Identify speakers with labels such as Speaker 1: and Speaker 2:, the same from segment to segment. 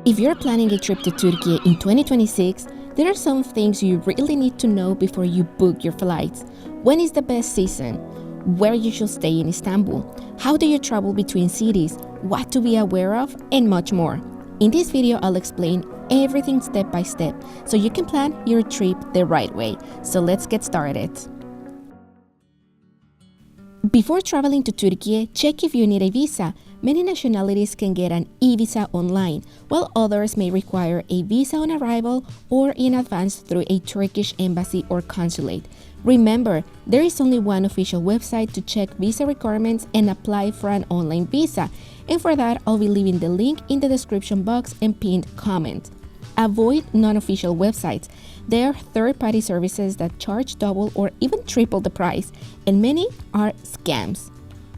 Speaker 1: If you're planning a trip to Turkey in 2026, there are some things you really need to know before you book your flights. When is the best season? Where you should stay in Istanbul? How do you travel between cities? What to be aware of? And much more. In this video, I'll explain everything step by step so you can plan your trip the right way. So let's get started. Before traveling to Turkey, check if you need a visa. Many nationalities can get an e-visa online, while others may require a visa on arrival or in advance through a Turkish embassy or consulate. Remember, there is only one official website to check visa requirements and apply for an online visa, and for that, I'll be leaving the link in the description box and pinned comment. Avoid non-official websites. They are third-party services that charge double or even triple the price, and many are scams.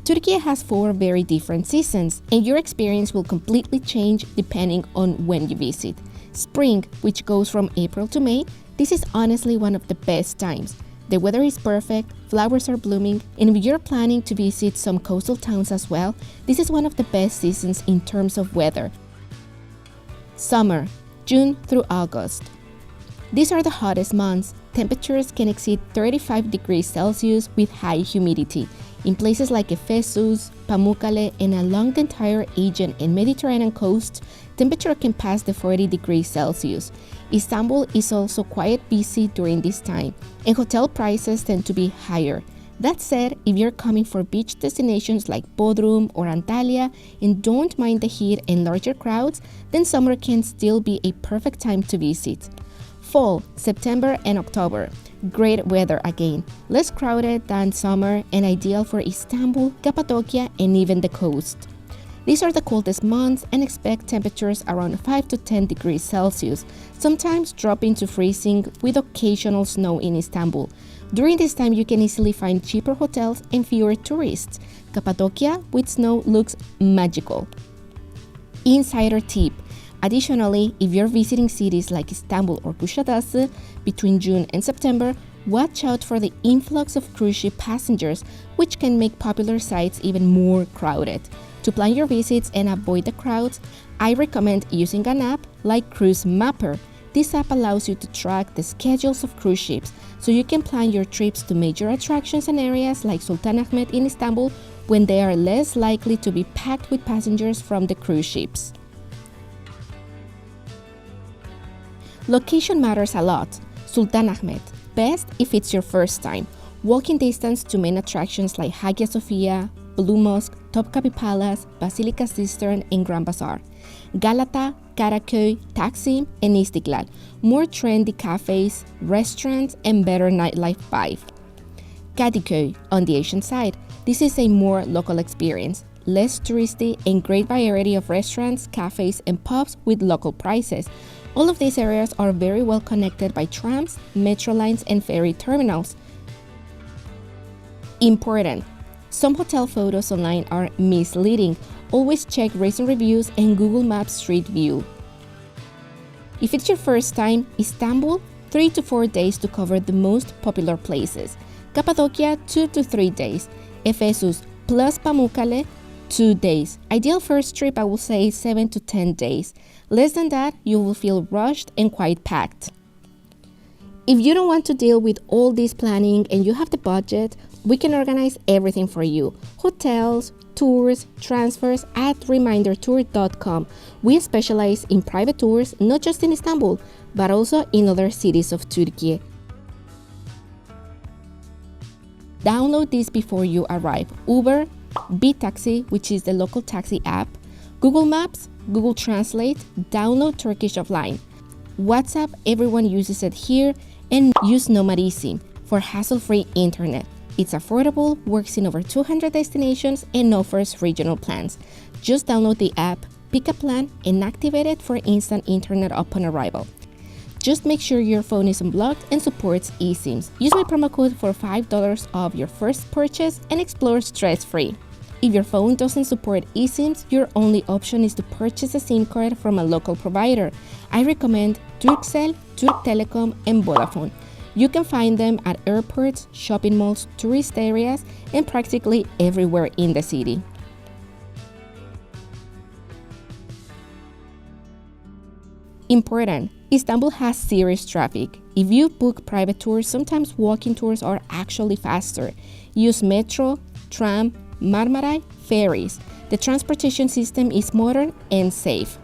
Speaker 1: Turkey has 4 very different seasons, and your experience will completely change depending on when you visit. Spring, which goes from April to May, this is honestly one of the best times. The weather is perfect, flowers are blooming, and if you're planning to visit some coastal towns as well, this is one of the best seasons in terms of weather. Summer, June through August. These are the hottest months. Temperatures can exceed 35 degrees Celsius with high humidity. In places like Ephesus, Pamukkale, and along the entire Aegean and Mediterranean coast, temperature can pass the 40 degrees Celsius. Istanbul is also quite busy during this time, and hotel prices tend to be higher. That said, if you're coming for beach destinations like Bodrum or Antalya and don't mind the heat and larger crowds, then summer can still be a perfect time to visit. Fall, September and October. Great weather again, less crowded than summer and ideal for Istanbul, Cappadocia and even the coast. These are the coldest months and expect temperatures around 5 to 10 degrees Celsius, sometimes dropping to freezing with occasional snow in Istanbul. During this time you can easily find cheaper hotels and fewer tourists. Cappadocia with snow looks magical. Insider tip. Additionally, if you're visiting cities like Istanbul or Kuşadası between June and September, watch out for the influx of cruise ship passengers, which can make popular sites even more crowded. To plan your visits and avoid the crowds, I recommend using an app like Cruise Mapper. This app allows you to track the schedules of cruise ships, so you can plan your trips to major attractions and areas like Sultanahmet in Istanbul when they are less likely to be packed with passengers from the cruise ships. Location matters a lot. Sultanahmet, best if it's your first time. Walking distance to main attractions like Hagia Sophia, Blue Mosque, Topkapi Palace, Basilica Cistern, and Grand Bazaar. Galata, Karaköy, Taksim, and Istiklal. More trendy cafes, restaurants, and better nightlife vibe. Kadıköy, on the Asian side. This is a more local experience. Less touristy and great variety of restaurants, cafes, and pubs with local prices. All of these areas are very well connected by trams, metro lines, and ferry terminals. Important. Some hotel photos online are misleading. Always check recent reviews and Google Maps Street View. If it's your first time, Istanbul, 3 to 4 days to cover the most popular places. Cappadocia, 2 to 3 days. Ephesus plus Pamukkale, 2 days. Ideal first trip, I will say 7 to 10 days. Less than that, you will feel rushed and quite packed. If you don't want to deal with all this planning and you have the budget, we can organize everything for you. Hotels, tours, transfers at remindertour.com. We specialize in private tours, not just in Istanbul, but also in other cities of Turkey. Download this before you arrive. Uber, Taxi, which is the local taxi app, Google Maps, Google Translate, download Turkish offline. WhatsApp, everyone uses it here, and use Nomadissime for hassle-free internet. It's affordable, works in over 200 destinations, and offers regional plans. Just download the app, pick a plan, and activate it for instant internet upon arrival. Just make sure your phone is unblocked and supports eSIMs. Use my promo code for $5 off your first purchase and explore stress-free. If your phone doesn't support eSIMs, your only option is to purchase a SIM card from a local provider. I recommend Turkcell, Türk Telecom, and Vodafone. You can find them at airports, shopping malls, tourist areas, and practically everywhere in the city. Important: Istanbul has serious traffic. If you book private tours, sometimes walking tours are actually faster. Use metro, tram, Marmaray, ferries. The transportation system is modern and safe.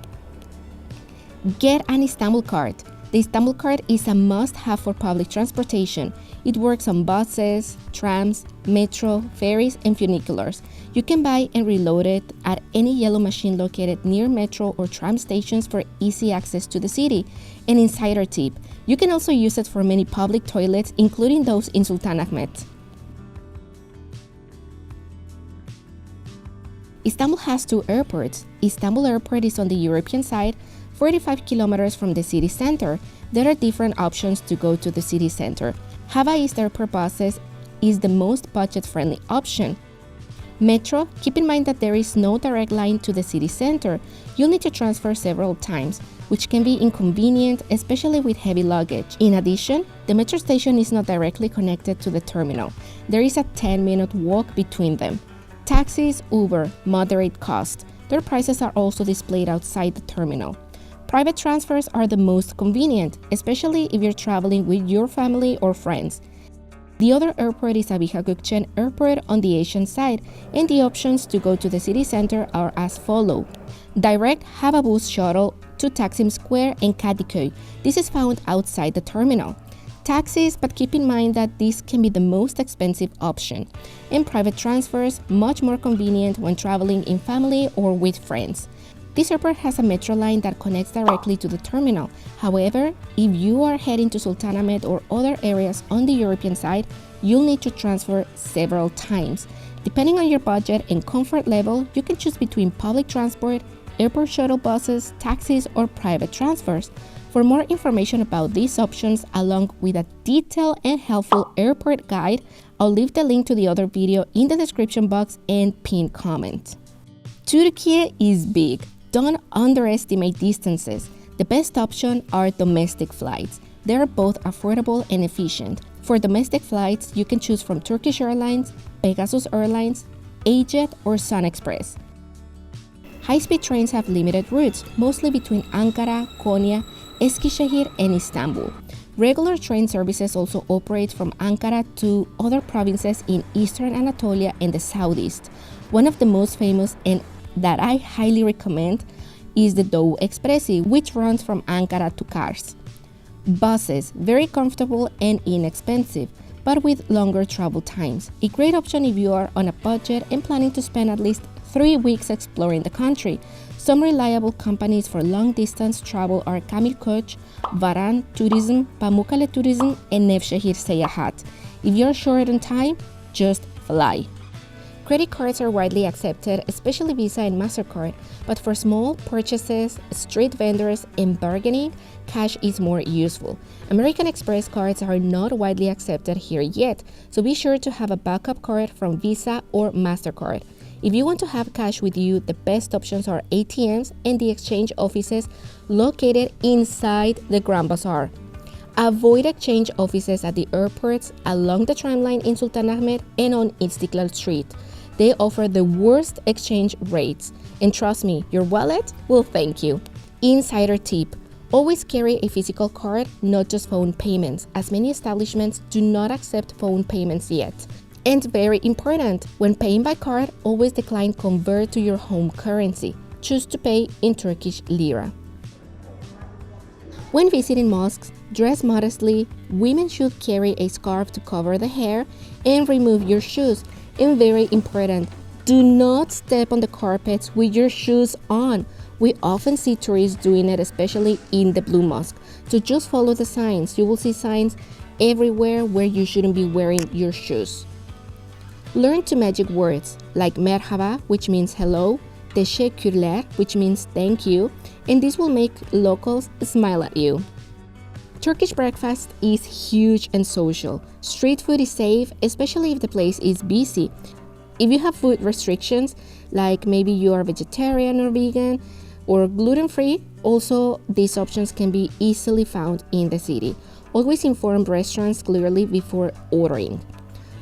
Speaker 1: Get an Istanbul card. The Istanbul card is a must-have for public transportation. It works on buses, trams, metro, ferries, and funiculars. You can buy and reload it at any yellow machine located near metro or tram stations for easy access to the city. An insider tip: you can also use it for many public toilets, including those in Sultanahmet. Istanbul has two airports. Istanbul Airport is on the European side, 45 kilometers from the city center. There are different options to go to the city center. Hava East Airport buses is the most budget-friendly option. Metro, keep in mind that there is no direct line to the city center. You'll need to transfer several times, which can be inconvenient, especially with heavy luggage. In addition, the metro station is not directly connected to the terminal. There is a 10-minute walk between them. Taxis, Uber, moderate cost. Their prices are also displayed outside the terminal. Private transfers are the most convenient, especially if you're traveling with your family or friends. The other airport is Sabiha Gökçen Airport on the Asian side, and the options to go to the city center are as follow. Direct Hava Bus shuttle to Taksim Square and Kadıköy. This is found outside the terminal. Taxis, but keep in mind that this can be the most expensive option. And private transfers, much more convenient when traveling in family or with friends. This airport has a metro line that connects directly to the terminal. However, if you are heading to Sultanahmet or other areas on the European side, you'll need to transfer several times. Depending on your budget and comfort level, you can choose between public transport, airport shuttle buses, taxis, or private transfers. For more information about these options, along with a detailed and helpful airport guide, I'll leave the link to the other video in the description box and pinned comment. Turkiye is big. Don't underestimate distances. The best option are domestic flights. They are both affordable and efficient. For domestic flights, you can choose from Turkish Airlines, Pegasus Airlines, AJet, or SunExpress. High-speed trains have limited routes, mostly between Ankara, Konya, Eskişehir, and Istanbul. Regular train services also operate from Ankara to other provinces in eastern Anatolia and the southeast. One of the most famous and that I highly recommend is the Doğu Ekspresi, which runs from Ankara to Kars. Buses, very comfortable and inexpensive, but with longer travel times. A great option if you are on a budget and planning to spend at least 3 weeks exploring the country. Some reliable companies for long-distance travel are Kamil Koç, Varan Tourism, Pamukkale Tourism, and Nevşehir Seyahat. If you're short on time, just fly. Credit cards are widely accepted, especially Visa and MasterCard, but for small purchases, street vendors, and bargaining, cash is more useful. American Express cards are not widely accepted here yet, so be sure to have a backup card from Visa or MasterCard. If you want to have cash with you, the best options are ATMs and the exchange offices located inside the Grand Bazaar. Avoid exchange offices at the airports, along the tramline in Sultanahmet, and on Istiklal Street. They offer the worst exchange rates. And trust me, your wallet will thank you. Insider tip: always carry a physical card, not just phone payments, as many establishments do not accept phone payments yet. And very important, when paying by card, always decline convert to your home currency. Choose to pay in Turkish lira. When visiting mosques, dress modestly. Women should carry a scarf to cover the hair and remove your shoes. And very important, do not step on the carpets with your shoes on. We often see tourists doing it, especially in the Blue Mosque. So just follow the signs. You will see signs everywhere where you shouldn't be wearing your shoes. Learn two magic words like merhaba, which means hello, teşekkürler, which means thank you, and this will make locals smile at you. Turkish breakfast is huge and social. Street food is safe, especially if the place is busy. If you have food restrictions, like maybe you are vegetarian or vegan or gluten-free, also these options can be easily found in the city. Always inform restaurants clearly before ordering.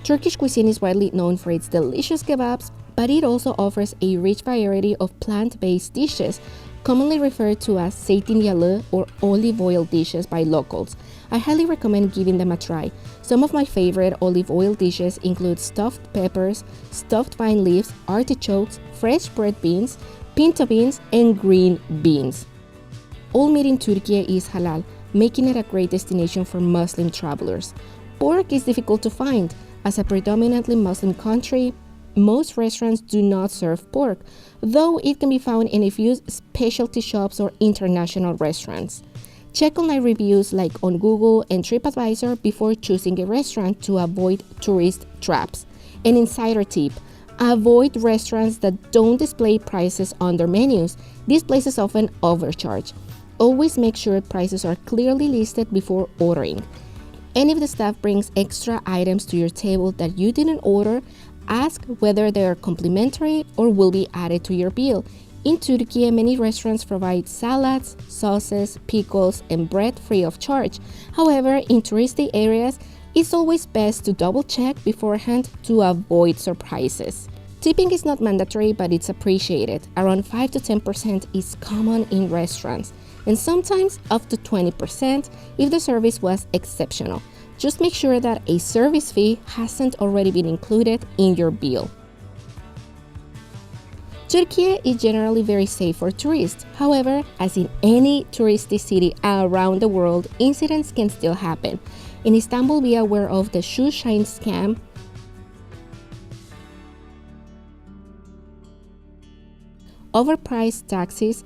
Speaker 1: Turkish cuisine is widely known for its delicious kebabs, but it also offers a rich variety of plant-based dishes. commonly referred to as zeytinyağlı or olive oil dishes by locals. I highly recommend giving them a try. Some of my favorite olive oil dishes include stuffed peppers, stuffed vine leaves, artichokes, fresh bread beans, pinto beans, and green beans. All meat in Turkey is halal, making it a great destination for Muslim travelers. Pork is difficult to find. As a predominantly Muslim country, most restaurants do not serve pork, though it can be found in a few specialty shops or international restaurants. Check online reviews like on Google and TripAdvisor before choosing a restaurant to avoid tourist traps. An insider tip: avoid restaurants that don't display prices on their menus. These places often overcharge. Always make sure prices are clearly listed before ordering. And if the staff brings extra items to your table that you didn't order, ask whether they are complimentary or will be added to your bill. In Turkey, many restaurants provide salads, sauces, pickles, and bread free of charge. However, in touristy areas, it's always best to double-check beforehand to avoid surprises. Tipping is not mandatory, but it's appreciated. Around 5 to 10% is common in restaurants, and sometimes up to 20% if the service was exceptional. Just make sure that a service fee hasn't already been included in your bill. Turkey is generally very safe for tourists. However, as in any touristy city around the world, incidents can still happen. In Istanbul, be aware of the shoe shine scam, overpriced taxis,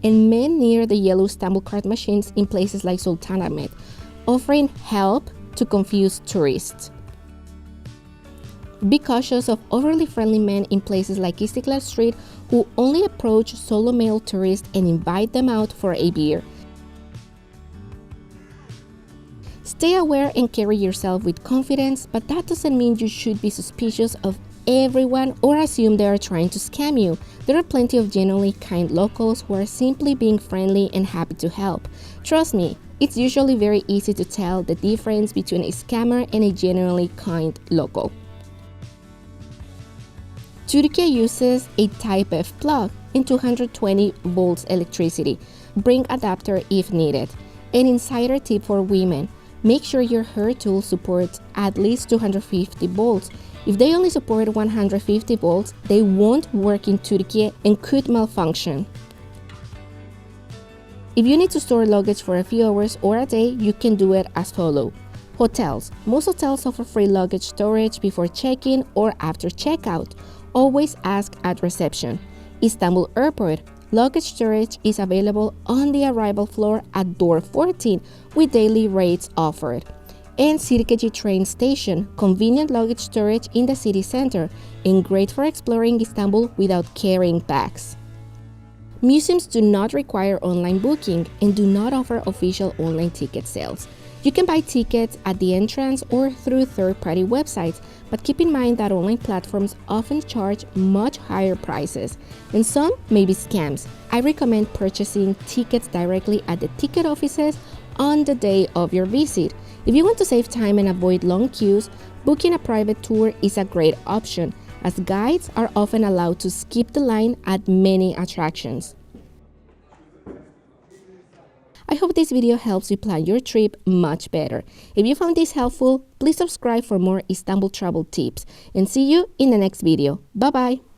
Speaker 1: and men near the yellow Istanbul card machines in places like Sultanahmet, offering help to confuse tourists. Be cautious of overly friendly men in places like Istiklal Street who only approach solo male tourists and invite them out for a beer. Stay aware and carry yourself with confidence, but that doesn't mean you should be suspicious of everyone or assume they are trying to scam you. There are plenty of genuinely kind locals who are simply being friendly and happy to help. Trust me, it's usually very easy to tell the difference between a scammer and a genuinely kind local. Turkey uses a Type F plug and 220 volts electricity. Bring adapter if needed. An insider tip for women: make sure your hair tool supports at least 250 volts. If they only support 150 volts, they won't work in Turkey and could malfunction. If you need to store luggage for a few hours or a day, you can do it as follows. Hotels. Most hotels offer free luggage storage before check-in or after checkout. Always ask at reception. Istanbul Airport. Luggage storage is available on the arrival floor at door 14 with daily rates offered. And Sirkeci train station, convenient luggage storage in the city center, and great for exploring Istanbul without carrying bags. Museums do not require online booking and do not offer official online ticket sales. You can buy tickets at the entrance or through third-party websites, but keep in mind that online platforms often charge much higher prices, and some may be scams. I recommend purchasing tickets directly at the ticket offices on the day of your visit. If you want to save time and avoid long queues, booking a private tour is a great option, as guides are often allowed to skip the line at many attractions. I hope this video helps you plan your trip much better. If you found this helpful, please subscribe for more Istanbul travel tips, and see you in the next video. Bye bye!